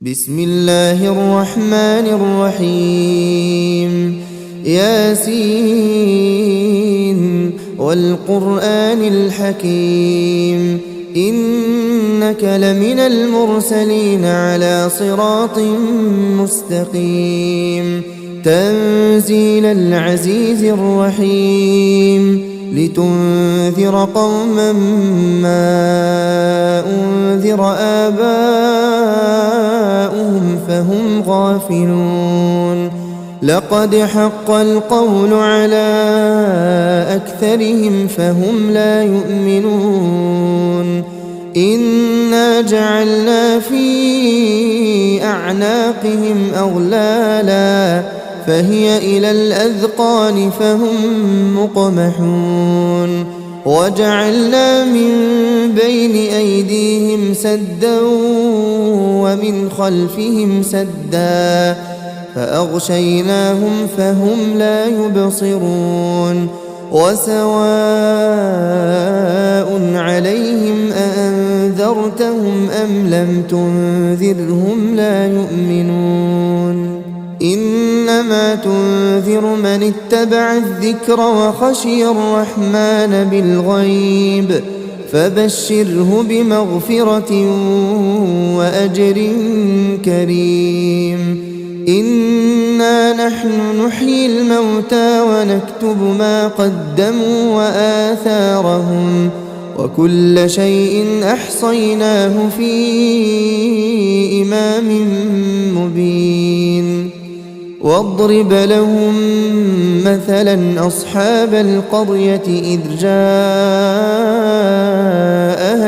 بسم الله الرحمن الرحيم ياسين والقرآن الحكيم إنك لمن المرسلين على صراط مستقيم تنزيل العزيز الرحيم لتنذر قوما ما أنذر آباؤهم فهم غافلون لقد حق القول على أكثرهم فهم لا يؤمنون إنا جعلنا في أعناقهم أغلالا فهي إلى الأذقان فهم مقمحون وجعلنا من بين أيديهم سدا ومن خلفهم سدا فأغشيناهم فهم لا يبصرون وسواء عليهم أأنذرتهم أم لم تنذرهم لا يؤمنون إنما تنذر من اتبع الذكر وخشي الرحمن بالغيب فبشره بمغفرة وأجر كريم إنا نحن نحيي الموتى ونكتب ما قدموا وآثارهم وكل شيء أحصيناه في إمام مبين واضرب لهم مثلا أصحاب القرية إذ جاءها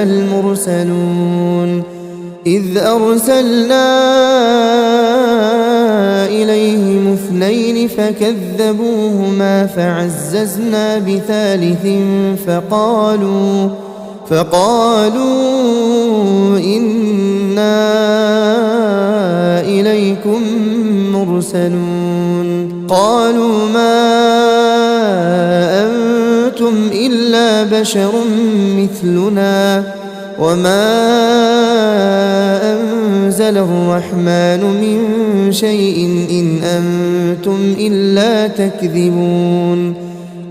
المرسلون إذ أرسلنا إليهم اثنين فكذبوهما فعززنا بثالث فقالوا إنا إليكم مرسلون قالوا ما أنتم إلا بشر مثلنا وما أنزل الرحمن من شيء إن أنتم إلا تكذبون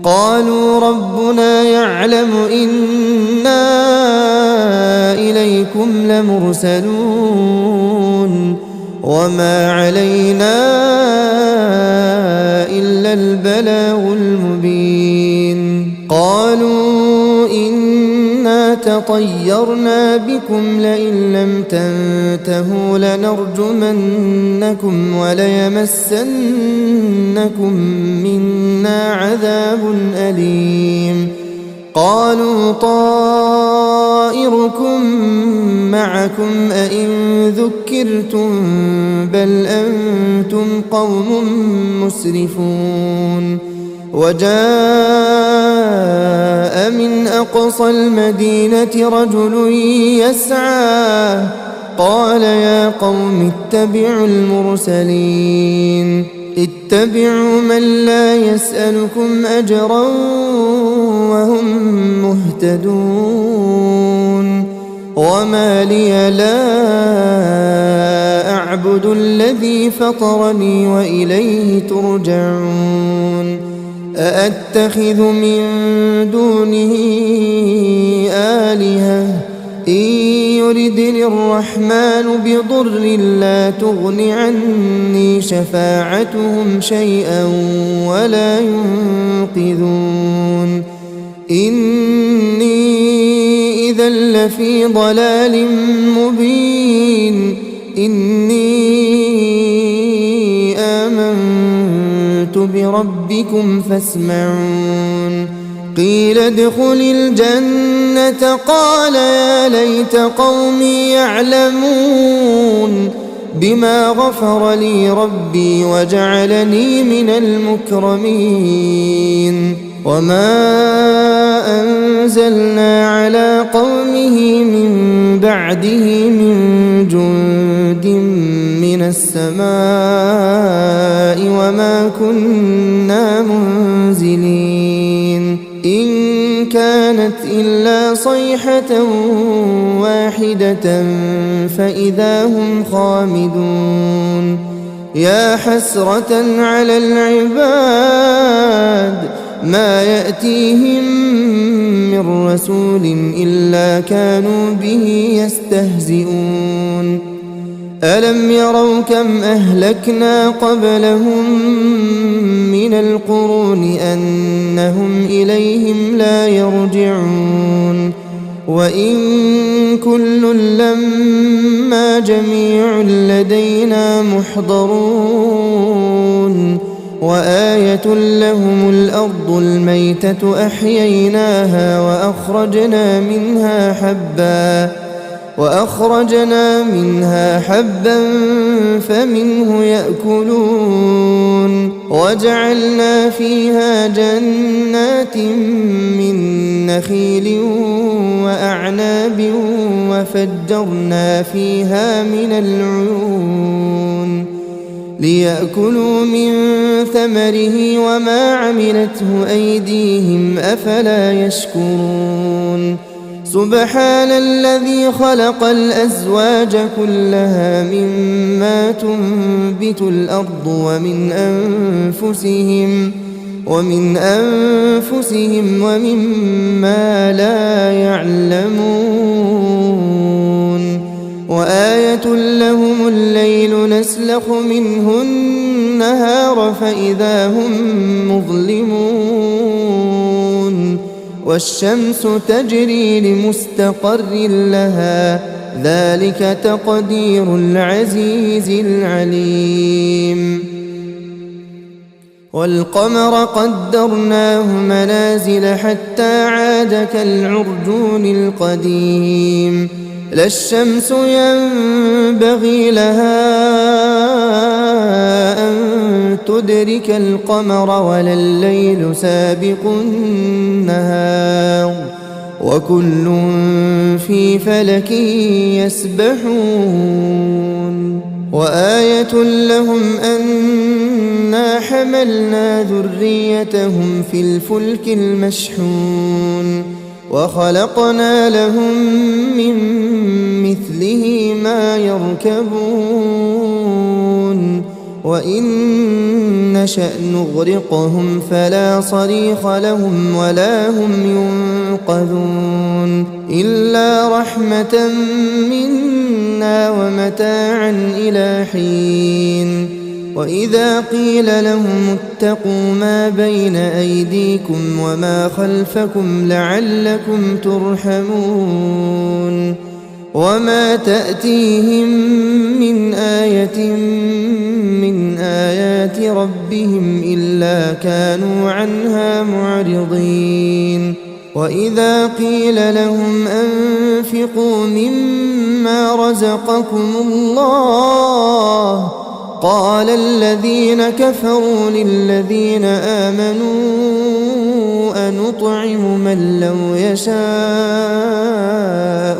قالوا ربنا يعلم إنا إليكم لمرسلون وما علينا إلا البلاغ المبين قالوا إنا تطيرنا بكم لئن لم تنتهوا لنرجمنكم وليمسنكم منا عذاب أليم قالوا طائركم معكم أئن ذكرتم بل أنتم قوم مسرفون وجاء من أقصى المدينة رجل يسعى قال يا قوم اتبعوا المرسلين اتبعوا من لا يسألكم أجرا وهم مهتدون وما لي لا أعبد الذي فطرني وإليه ترجعون أأتخذ من دونه آلهة إن يردني الرحمن بضر لا تغن عني شفاعتهم شيئا ولا ينقذون إني إذا لفي ضلال مبين إني آمنت بربكم فاسمعون قيل ادخل الجنة قال يا ليت قومي يعلمون بما غفر لي ربي وجعلني من المكرمين وما أنزلنا على قومه من بعده من جند من السماء وما كنا منزلين إن كانت إلا صيحة واحدة فإذا هم خامدون يا حسرة على العباد ما يأتيهم من رسول إلا كانوا به يستهزئون ألم يروا كم أهلكنا قبلهم من القرون أنهم إليهم لا يرجعون وإن كل لما جميع لدينا محضرون وآية لهم الأرض الميتة أحييناها وأخرجنا منها حبا فمنه يأكلون وجعلنا فيها جنات من نخيل وأعناب وفجرنا فيها من العيون ليأكلوا من ثمره وما عملته أيديهم أفلا يشكرون سبحان الذي خلق الأزواج كلها مما تنبت الأرض ومن أنفسهم ومما لا يعلمون وآية لهم الليل نسلخ منه النهار فإذا هم مظلمون والشمس تجري لمستقر لها ذلك تقدير العزيز العليم والقمر قدرناه منازل حتى عاد كالعرجون القديم لا الشمس ينبغي لها أن تدرك القمر ولا الليل سابق النهار وكل في فلك يسبحون وآية لهم أنا حملنا ذريتهم في الفلك المشحون وخلقنا لهم من مثله ما يركبون وإن نشأ نغرقهم فلا صريخ لهم ولا هم ينقذون إلا رحمة منا ومتاعا إلى حين وإذا قيل لهم اتقوا ما بين أيديكم وما خلفكم لعلكم ترحمون وما تأتيهم من آية من آيات ربهم إلا كانوا عنها معرضين وإذا قيل لهم أنفقوا مما رزقكم الله قال الذين كفروا للذين آمنوا أنطعم من لو يشاء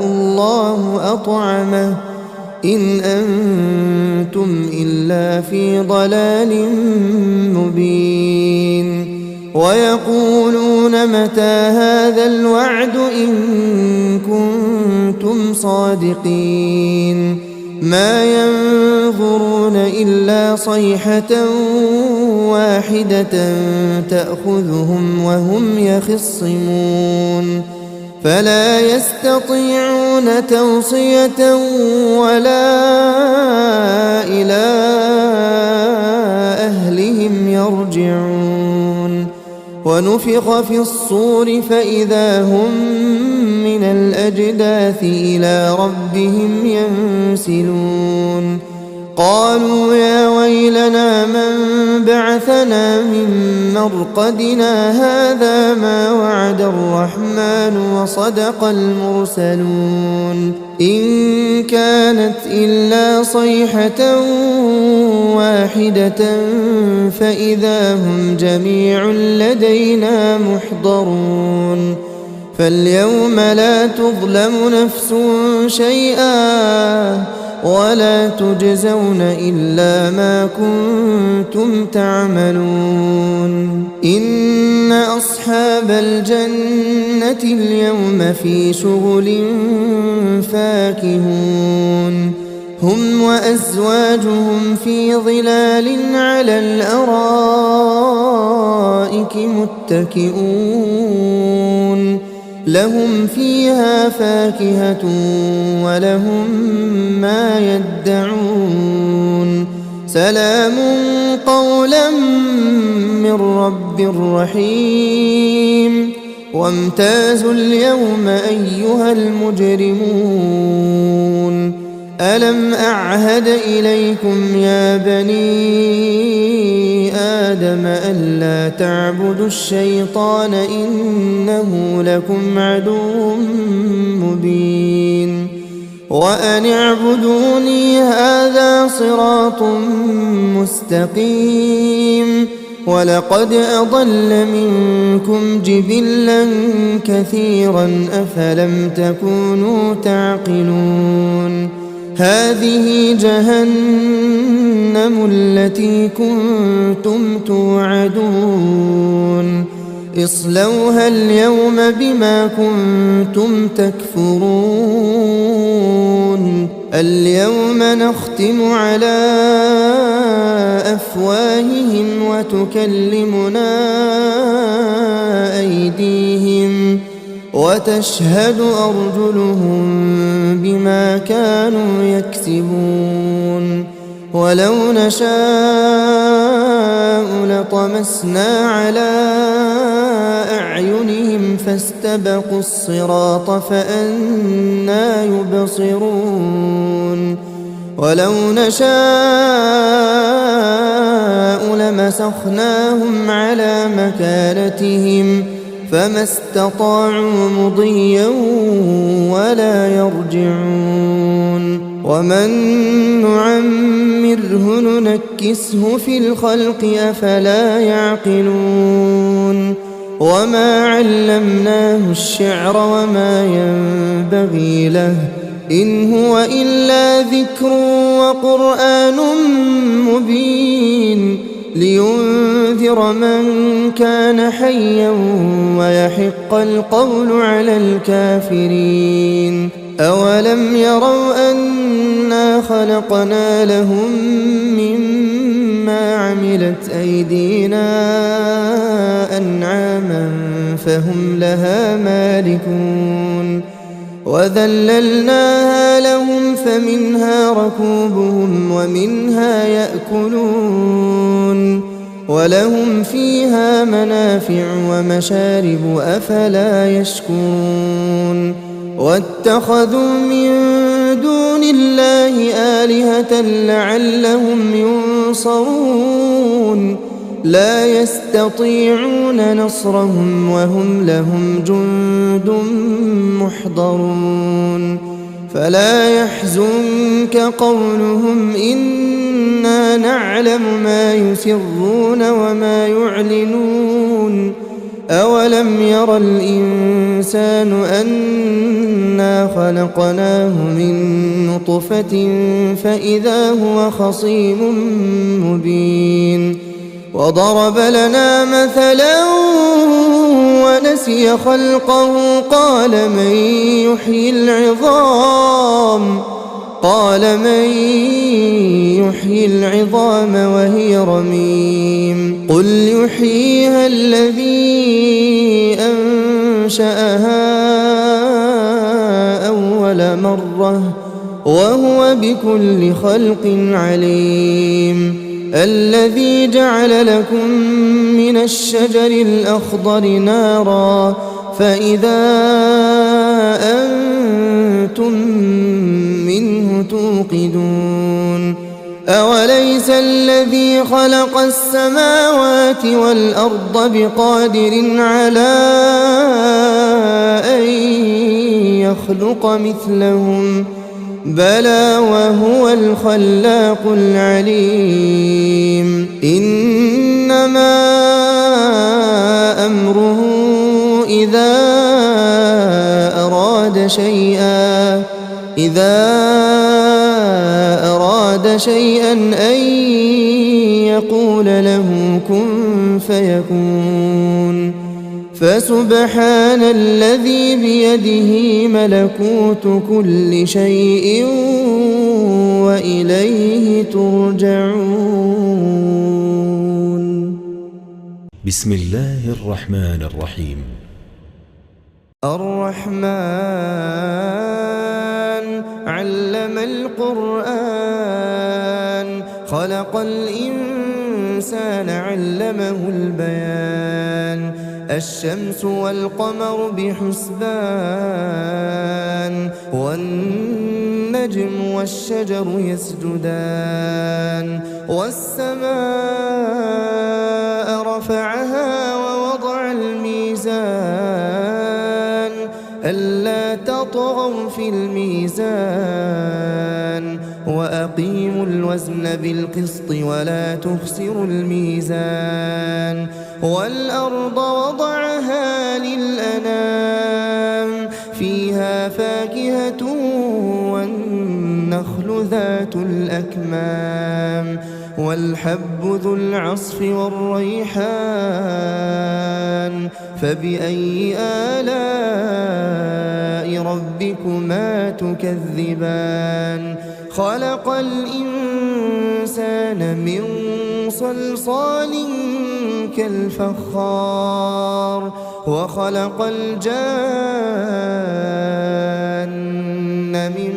الله أطعمه إن أنتم إلا في ضلال مبين ويقولون متى هذا الوعد إن كنتم صادقين ما ينظرون إلا صيحة واحدة تأخذهم وهم يخصمون فلا يستطيعون توصية ولا إلى أهلهم يرجعون ونفخ في الصور فإذا هم من الأجداث إلى ربهم ينسلون قالوا يا ويلنا من بعثنا من مرقدنا هذا ما وعد الرحمن وصدق المرسلون إن كانت إلا صيحة واحدة فإذا هم جميع لدينا محضرون فاليوم لا تظلم نفس شيئا ولا تجزون إلا ما كنتم تعملون إن أصحاب الجنة اليوم في شغل فاكهون هم وأزواجهم في ظلال على الأرائك متكئون لهم فيها فاكهة ولهم ما يدعون سلام قولا من رب رحيم وامتازوا اليوم أيها المجرمون ألم أعهد إليكم يا بني آدم ألا تعبدوا الشيطان إنه لكم عدو مبين وأن اعبدوني هذا صراط مستقيم ولقد أضل منكم جبلا كثيرا أفلم تكونوا تعقلون هذه جهنم التي كنتم توعدون اصلوها اليوم بما كنتم تكفرون اليوم نختم على أفواههم وتكلمنا أيديهم وتشهد أرجلهم بما كانوا يكسبون ولو نشاء لطمسنا على أعينهم فاستبقوا الصراط فأنى يبصرون ولو نشاء لمسخناهم على مكانتهم فما استطاعوا مضيا ولا يرجعون ومن نعمره ننكسه في الخلق أفلا يعقلون وما علمناه الشعر وما ينبغي له إن هو إلا ذكر وقرآن مبين لينذر من كان حيا ويحق القول على الكافرين أولم يروا أنا خلقنا لهم مما عملت أيدينا أنعاما فهم لها مالكون وذللناها لهم فمنها ركوبهم ومنها يأكلون ولهم فيها منافع ومشارب أفلا يشكرون واتخذوا من دون الله آلهة لعلهم ينصرون لا يستطيعون نصرهم وهم لهم جند محضرون فلا يحزنك قولهم إنا نعلم ما يسرون وما يعلنون أولم ير الإنسان أنا خلقناه من نطفة فإذا هو خصيم مبين وضرب لنا مثلا ونسي خلقه قال من يحيي العظام وهي رميم قل يحييها الذي أنشأها أول مرة وهو بكل خلق عليم الذي جعل لكم من الشجر الأخضر نارا فإذا أنتم منه توقدون أوليس الذي خلق السماوات والأرض بقادر على أن يخلق مثلهم بلى وهو الخلاق العليم إنما أمره إذا أراد أراد شيئا أن يقول له كن فيكون فسبحان الذي بيده ملكوت كل شيء وإليه ترجعون. بسم الله الرحمن الرحيم. الرحمن علم القرآن خلق الإنسان علمه البيان الشمس والقمر بحسبان والنجم والشجر يسجدان والسماء رفعها ووضع الميزان ألا تطغوا في الميزان وأقيموا الوزن بالقسط ولا تخسروا الميزان والأرض وضعها للأنام فيها فاكهة والنخل ذات الأكمام والحب ذو العصف والريحان فبأي آلاء ربكما تكذبان خلق الإنسان من صلصال كالفخار وخلق الجان من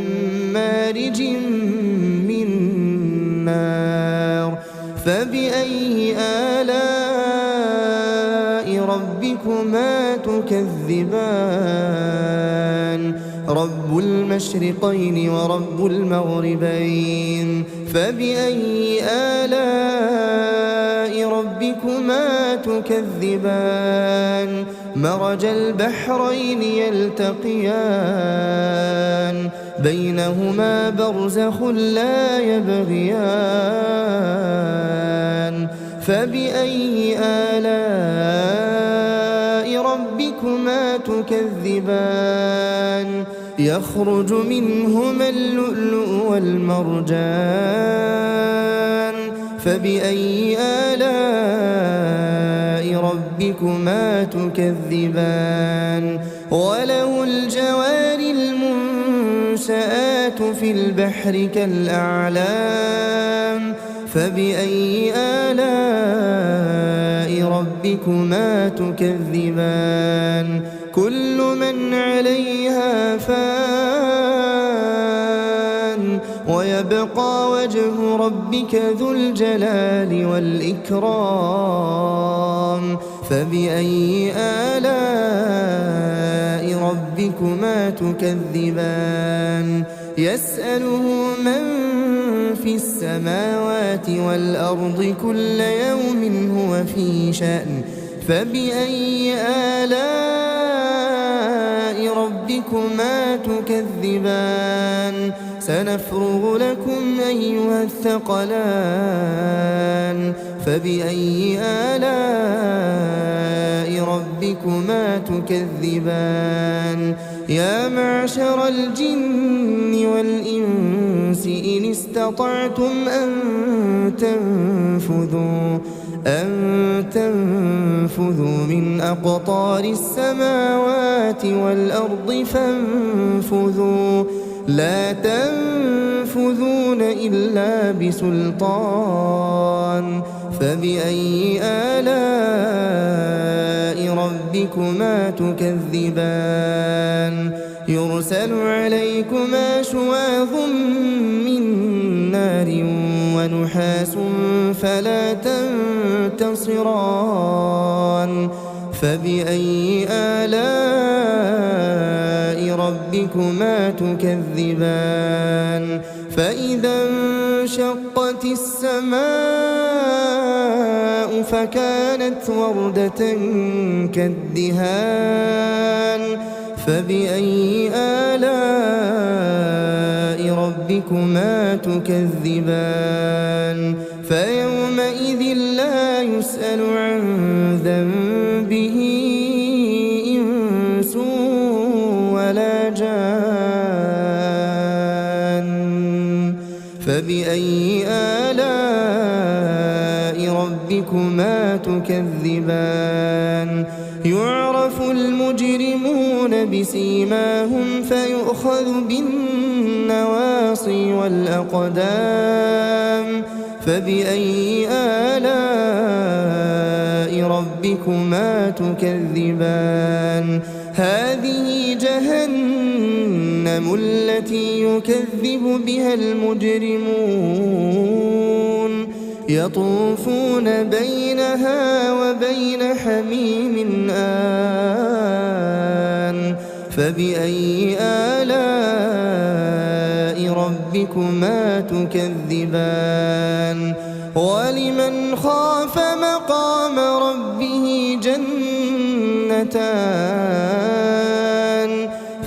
مارج من نار فبأي آلاء ربكما تكذبان رب المشرقين ورب المغربين فبأي آلاء ربكما تكذبان مرج البحرين يلتقيان بينهما برزخ لا يبغيان فبأي آلاء ربكما تكذبان يخرج منهما اللؤلؤ والمرجان فبأي آلاء ربكما تكذبان وله الجوار المنشآت في البحر كالأعلام فبأي آلاء ربكما تكذبان كل من عليها فان ويبقى وجه ربك ذو الجلال والإكرام فبأي آلاء ربكما تكذبان يسأله من في السماوات والأرض كل يوم هو في شأن فبأي آلاء ربكما تكذبان سنفرغ لكم أيها الثقلان فبأي آلاء ربكما تكذبان يا معشر الجن والإنس إن استطعتم أن تنفذوا من أقطار السماوات والأرض فانفذوا لا تنفذون إلا بسلطان فبأي آلاء ربكما تكذبان يرسل عليكما شواظ من نار ونحاس فلا تنتصران فبأي آلاء ربكما تكذبان فإذا انشقت السماء فكانت وردة كالدهان فبأي آلاء ربكما تكذبان فيومئذ لا يسأل عن ذنبه إنس ولا جان فبأي آلاء ربكما تكذبان يعرف المجرمون بسيماهم فيؤخذ بالنواصي والأقدام فبأي آلاء ربكما تكذبان هذه جهنم التي يكذب بها المجرمون يطوفون بينها وبين حميم آن فبأي آلاء ربكما تكذبان ولمن خاف مقام ربه جنتان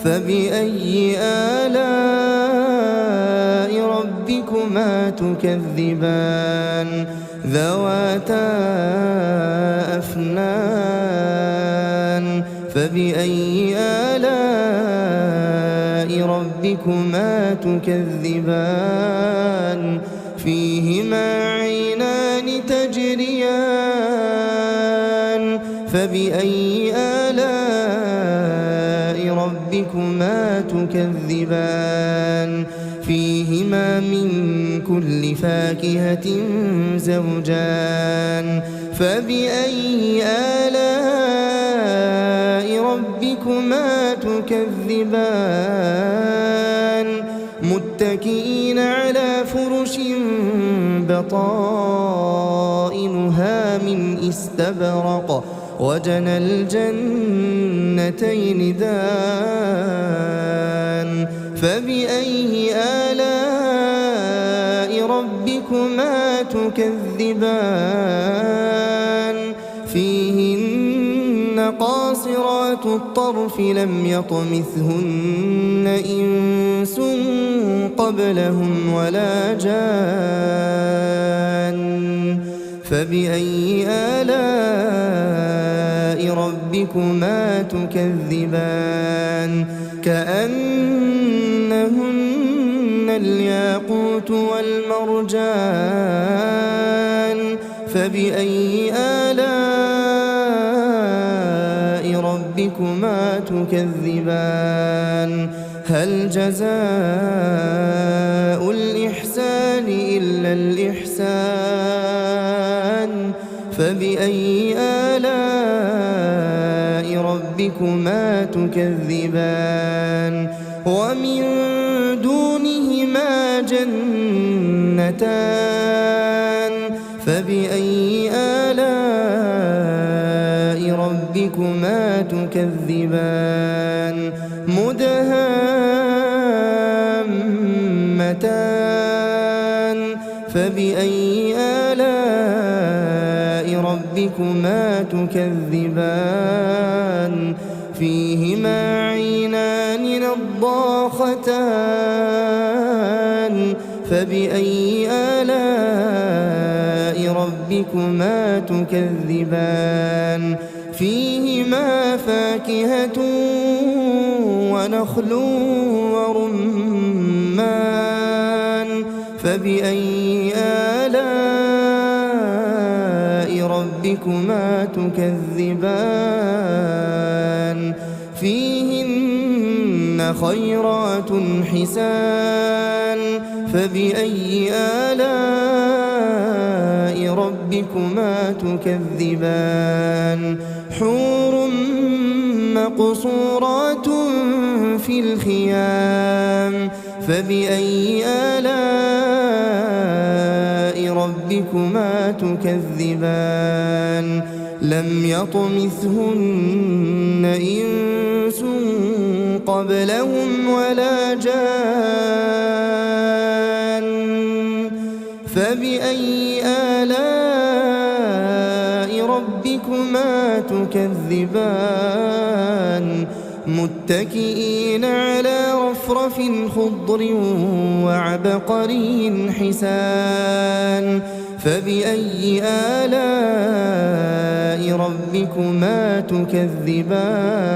فبأي آلاء ربكما تكذبان ذواتا أفنان فبأي آلاء ربكما تكذبان فيهما عينان تجريان فبأي آلاء ربكما تكذبان فيهما من كل فاكهة زوجان فبأي آلاء ربكما تكذبان متكئين على فرش بطائنها من استبرق وجنى الجنتين دان فبأي آلاء ربكما تكذبان فيهن قاصرات الطرف لم يطمثهن إنس قبلهم ولا جان فبأي آلاء ربكما تكذبان كأنهن الياقوت والمرجان فبأي آلاء ربكما تكذبان هل جزاء الإحسان إلا الإحسان فبأي آلاء ربكما تكذبان ومن دونهما جنتان فبأي آلاء ربكما تكذبان مدهامتان فبأي آلاء ربكما تكذبان فيهما عينان نضاختان فبأي آلاء ربكما تكذبان فيهما فاكهة ونخل ورمان فبأي آلاء ربكما تكذبان فيهن خيرات حسان فبأي آلاء ربكما تكذبان حور مقصورات في الخيام فبأي آلاء ربكما تكذبان لم يطمثهن إنس قبلهم ولا جان فبأي آلاء ربكما تكذبان متكئين على رفرف خضر وعبقري حسان فبأي آلاء ربكما تكذبان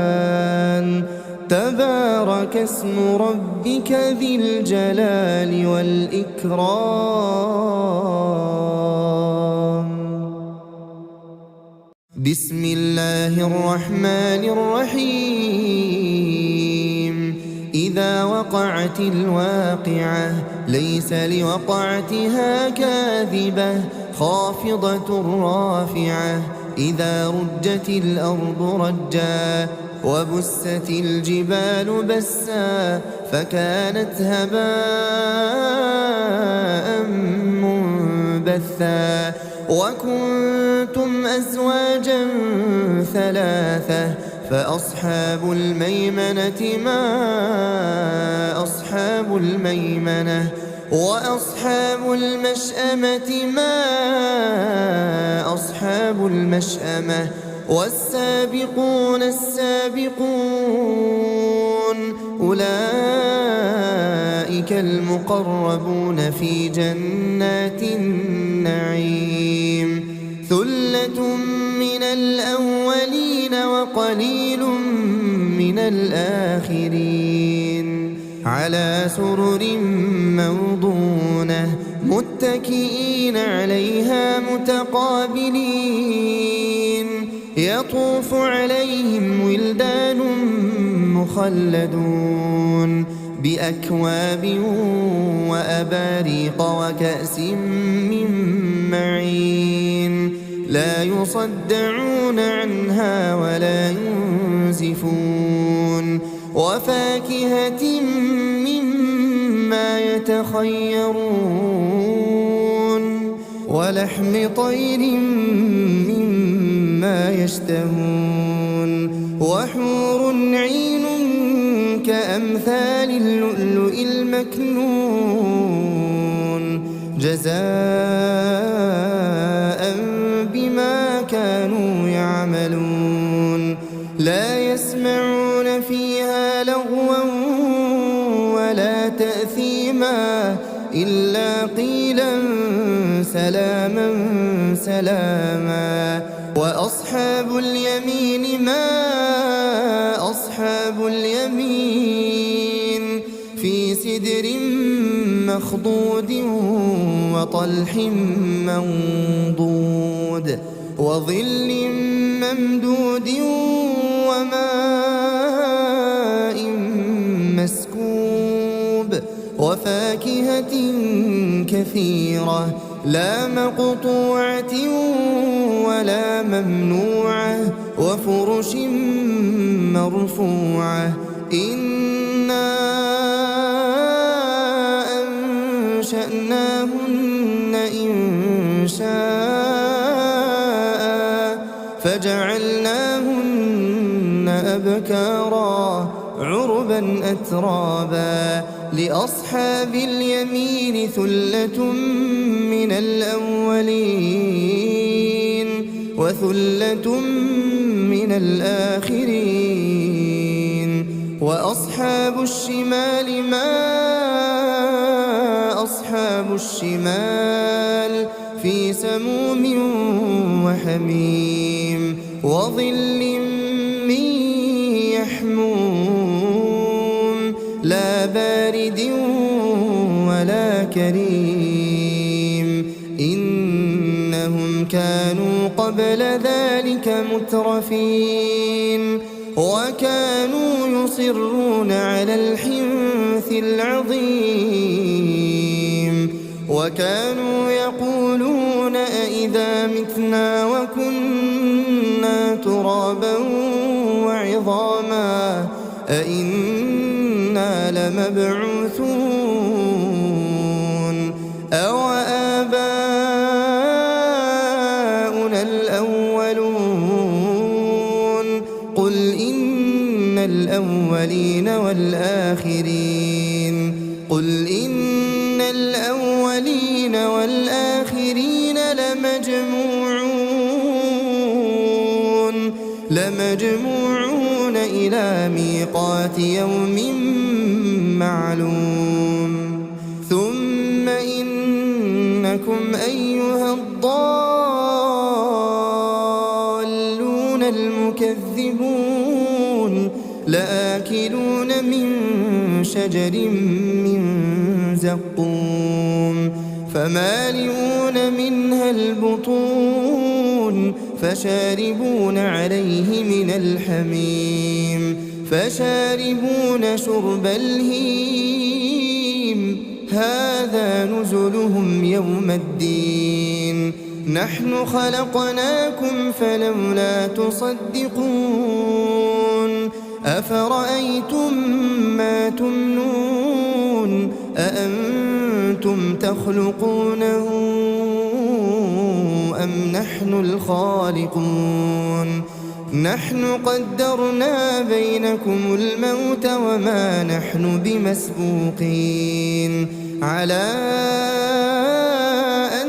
تبارك اسم ربك ذي الجلال والإكرام بسم الله الرحمن الرحيم إذا وقعت الواقعة ليس لوقعتها كاذبة خافضة رافعة إذا رجت الأرض رجا وبست الجبال بسا فكانت هباء منبثا وكنتم أزواجا ثلاثة فأصحاب الميمنة ما أصحاب الميمنة وأصحاب المشأمة ما أصحاب المشأمة والسابقون السابقون أولئك المقربون في جنات النعيم ثلة من الأولين وقليل من الآخرين على سرر موضونة متكئين عليها متقابلين يطوف عليهم ولدان مخلدون بأكواب وأباريق وكأس من معين لا يصدعون عنها ولا ينزفون وفاكهة مما يتخيرون ولحم طير مما يشتهون وحور عين كأمثال اللؤلؤ المكنون جزاء بما كانوا يعملون لا يسمعون فيها لغوا ولا تأثيما إلا قيلا سلاما سلاما وأصحاب اليمين ما أصحاب اليمين في سدر مخضود وطلح منضود وظل ممدود وماء مسكوب وفاكهة كثيرة لا مقطوعة ولا ممنوعة وفرش مرفوعة إنا أنشأناهن إنشاء فجعلناهن أبكارا عربا أترابا لأصحاب اليمين ثلة من الأولين وثلة من الآخرين وأصحاب الشمال ما أصحاب الشمال في سموم وحميم وظل من يحموم لا بارد ولا كريم إنهم كانوا قبل ذلك مترفين وكانوا يصرون على الحنث العظيم وكانوا يقولون أئذا متنا وكنا ترابا وعظاما أئنا لمبعوثون أو آباؤنا الأولون قل إن الأولين والآخرين قل إن الأولين والآخرين لمجموعون إلى ميقات يوم معلوم ثم إنكم أيها الضالون المكذبون لآكلون من شجر من زقوم فمالئون منها البطون فشاربون عليه من الحميم فشاربون شرب الهيم هذا نزلهم يوم الدين نحن خلقناكم فلولا تصدقون أفرأيتم ما تمنون أأنتم تخلقونه أم نحن الخالقون نحن قدرنا بينكم الموت وما نحن بمسبوقين على أن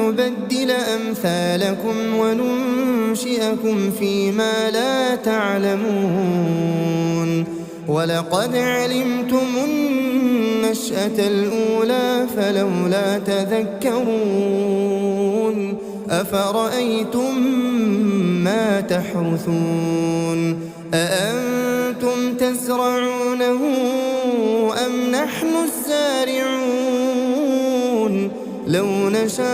نبدل أمثالكم وننشئكم فيما لا تعلمون ولقد علمتم النشأة الأولى فلولا تذكرون أفرأيتم ما تحرثون أأنتم تزرعونه أم نحن الزارعون لو نشاء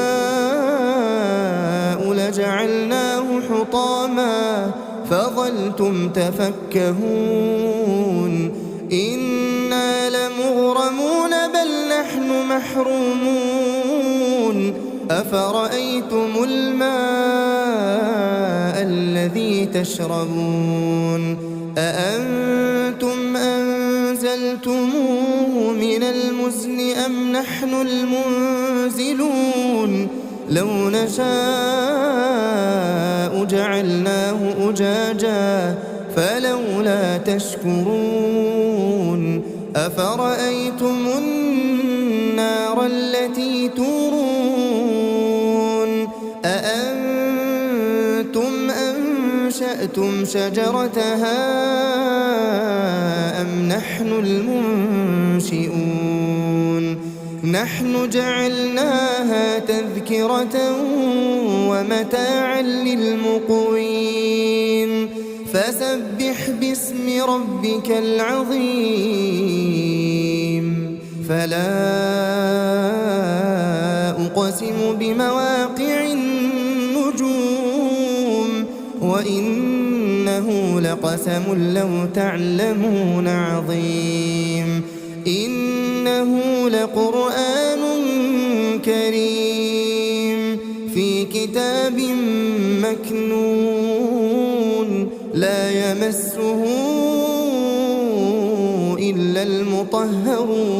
لجعلناه حطاما فظلتم تفكهون إنا لمغرمون بل نحن محرومون أفرأيتم الماء الذي تشربون أأنتم أنزلتموه من المزن أم نحن المنزلون لو نشاء جعلناه أجاجا فلولا تشكرون أفرأيتم النار التي تورون أأنتم أنشأتم شجرتها أم نحن المنشئون نحن جعلناها تذكرة ومتاعا للمقوين فسبح باسم ربك العظيم فلا أقسم بمواقع النجوم وإنه لقسم لو تعلمون عظيم إنه لقرآن كريم في كتاب مكنون لا يمسه إلا المطهرون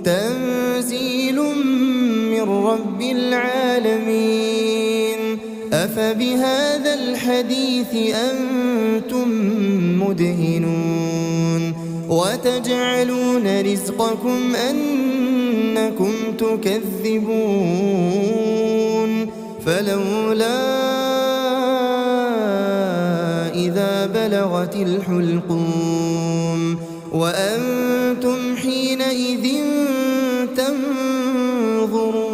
تنزيل من رب العالمين أفبهذا الحديث أنتم مدهنون وتجعلون رزقكم أنكم تكذبون فلولا إذا بلغت الحلقوم وأنتم حينئذ تنظرون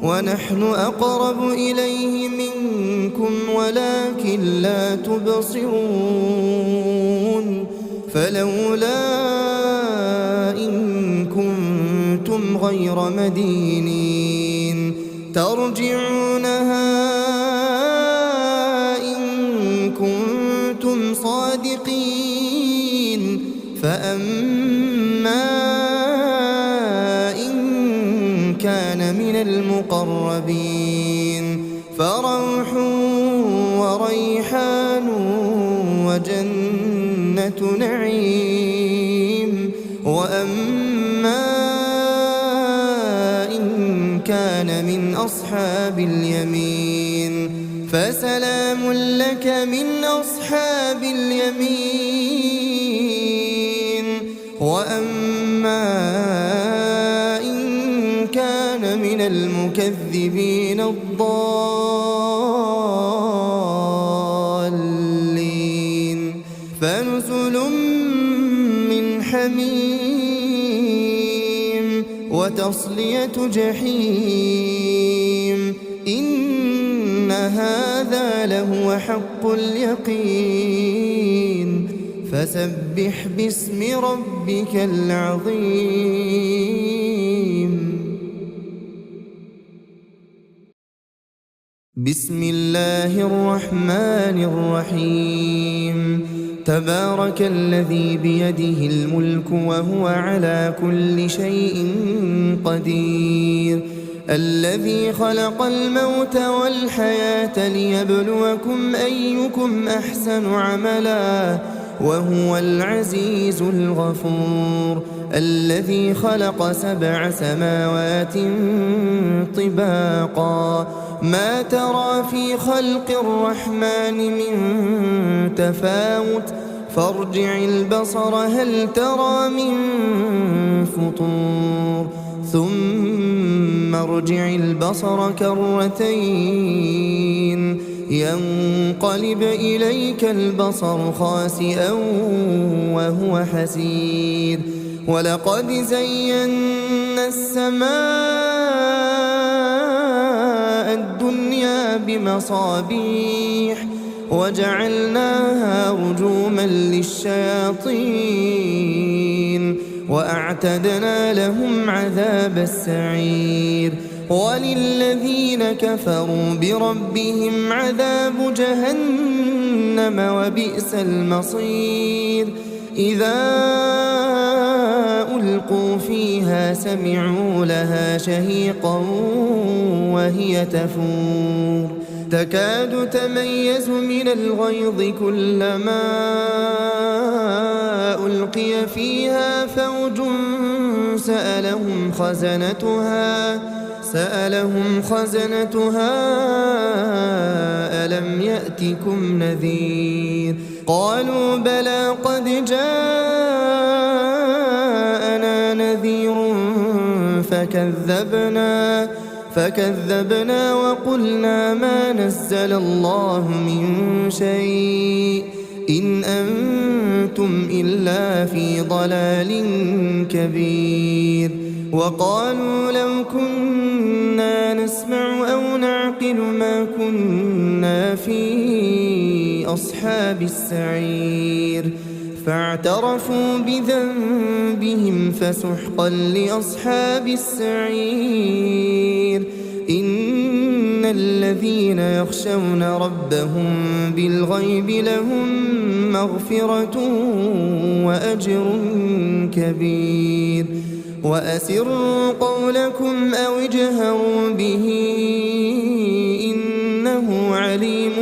ونحن أقرب إليه منكم ولكن لا تبصرون فلولا إن كنتم غير مدينين ترجعونها إن كنتم صادقين فأما إن كان من المقربين فروح وريحان وجنة نعيم وأما إن كان من أصحاب اليمين فسلام لك من أصحاب اليمين وأما إن كان من المكذبين الضالين فنزل من حميم وتصلية جحيم إن هذا لهو حق اليقين فسبح باسم ربك العظيم بسم الله الرحمن الرحيم تبارك الذي بيده الملك وهو على كل شيء قدير الذي خلق الموت والحياة ليبلوكم أيكم أحسن عملا وهو العزيز الغفور الذي خلق 7 سماوات طباقا ما ترى في خلق الرحمن من تفاوت فارجع البصر هل ترى من فطور ثم ارجع البصر كرتين ينقلب إليك البصر خاسئا وهو حسير ولقد زينا السماء الدنيا بمصابيح وجعلناها رجوما للشياطين وأعتدنا لهم عذاب السعير وللذين كفروا بربهم عذاب جهنم وبئس المصير إذا ألقوا فيها سمعوا لها شهيقا وهي تفور تكاد تميز من الغيظ كلما ألقي فيها فوج سألهم خزنتها ألم يأتكم نذير قالوا بلى قد جاءنا نذير فكذبنا وقلنا ما نزل الله من شيء إن أنتم إلا في ضلال كبير وقالوا لو كنا نسمع أو نعقل ما كنا في أصحاب السعير فاعترفوا بذنبهم فسحقا لأصحاب السعير إن الذين يخشون ربهم بالغيب لهم مغفرة وأجر كبير وأسروا قولكم أو اجهروا به إنه عليم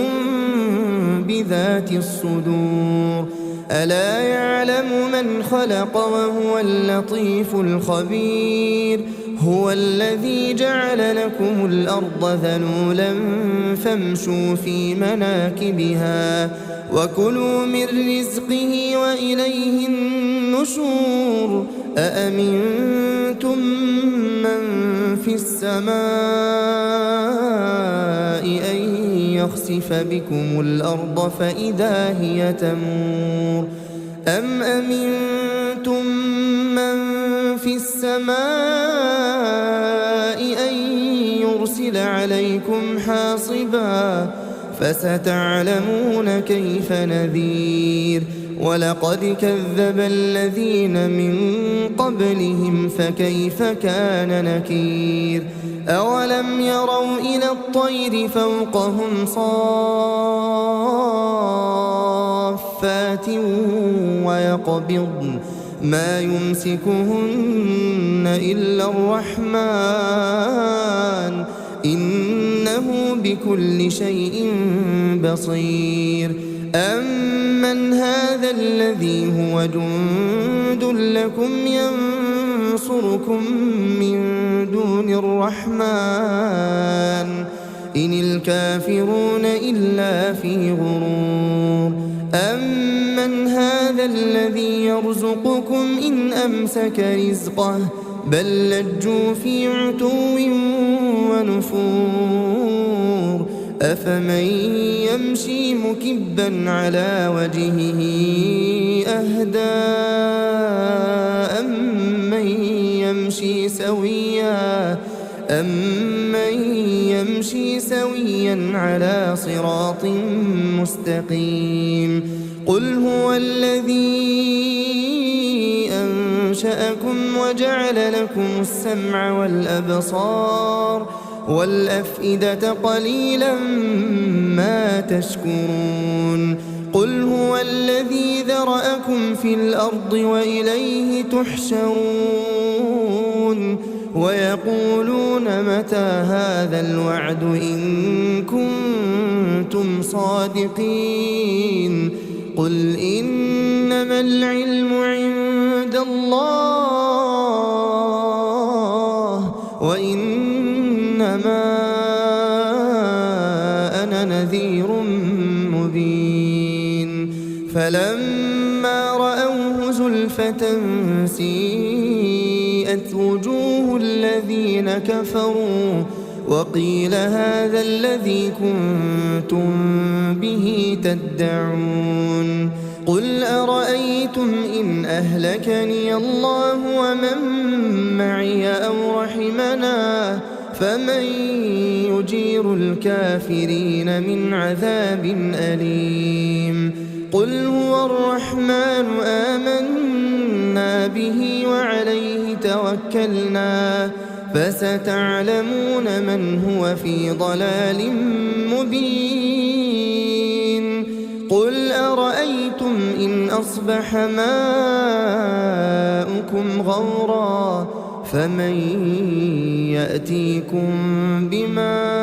بذات الصدور ألا يعلم من خلق وهو اللطيف الخبير هو الذي جعل لكم الأرض ذلولا فامشوا في مناكبها وكلوا من رزقه وإليه النشور أأمنتم من في السماء أن يخسف بكم الأرض فإذا هي تمور أم أمنتم من في السماء أن يرسل عليكم حاصبا فستعلمون كيف نذير ولقد كذب الذين من قبلهم فكيف كان نكير أولم يروا إلى الطير فوقهم صافات ويقبضن ما يمسكهن إلا الرحمن إنه بكل شيء بصير أمن هذا الذي هو جند لكم ينصركم من دون الرحمن إن الكافرون إلا في غرور أمن هذا الذي يرزقكم إن أمسك رزقه بل لجوا في عتو ونفور أفمن يمشي مكبا على وجهه أهدى أمن يمشي سويا على صراط مستقيم قل هو الذي أنشأكم وجعل لكم السمع والأبصار والأفئدة قليلا ما تشكرون قل هو الذي ذرأكم في الأرض وإليه تحشرون ويقولون متى هذا الوعد إن كنتم صادقين قل إنما العلم عند الله وإنما أنا نذير مبين فلما رأوه زلفة سيئت وجوه الذين كفروا وقيل هذا الذي كنتم به تدعون قل أرأيتم إن أهلكني الله ومن معي أو رحمنا فمن يجير الكافرين من عذاب أليم قل هو الرحمن آمنا به وعليه توكلنا فستعلمون من هو في ضلال مبين قل أرأيتم إن أصبح ماؤكم غورا فمن يأتيكم بماء